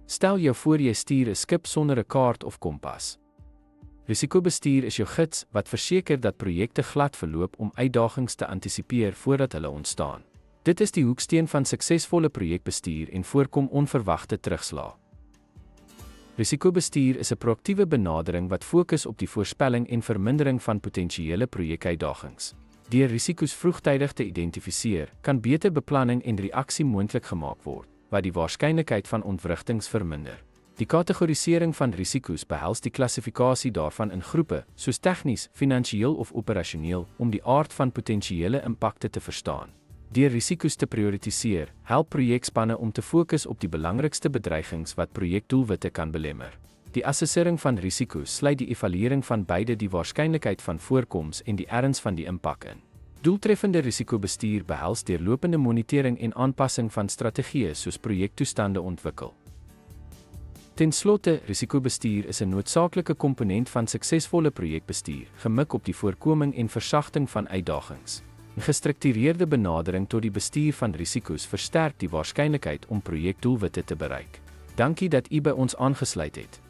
Stel jou voor jy stuur 'n skip sonder 'n kaart of kompas. Risikobestuur is jou gids wat verseker dat projekte glad verloop om uitdagings te antisipeer voordat hulle ontstaan. Dit is die hoeksteen van suksesvolle projekbestuur en voorkom onverwagte terugslae. Risikobestuur is 'n proaktiewe benadering wat fokus op die voorspelling en vermindering van potensiële projekuitdagings. Deur risiko's vroegtydig te identifiseer, kan beter beplanning en reaksie moontlik gemaak word, wat die waarskynlikheid van ontwrigtings verminder. Die kategorisering van risiko's behels die klassifikasie daarvan in groepe, soos tegnies, finansiëel of operasioneel, om die aard van potensiële impakte te verstaan. Deur risiko's te prioritiseer, help projekspanne om te fokus op die belangrikste bedreigings wat projekdoelwitte kan belemmer. Die assessering van risiko's sluit die evaluering van beide die waarskynlikheid van voorkoms en die erns van die impak in. Doeltreffende risikobestuur behels deurlopende monitering en aanpassing van strategieë soos projektoestande ontwikkel. Ten slotte, risikobestuur is 'n noodsaaklike komponent van suksesvolle projekbestuur, gemik op die voorkoming en versagting van uitdagings. 'n Gestruktureerde benadering tot die bestuur van risiko's versterk die waarskynlikheid om projekdoelwitte te bereik. Dankie dat u by ons aangesluit het.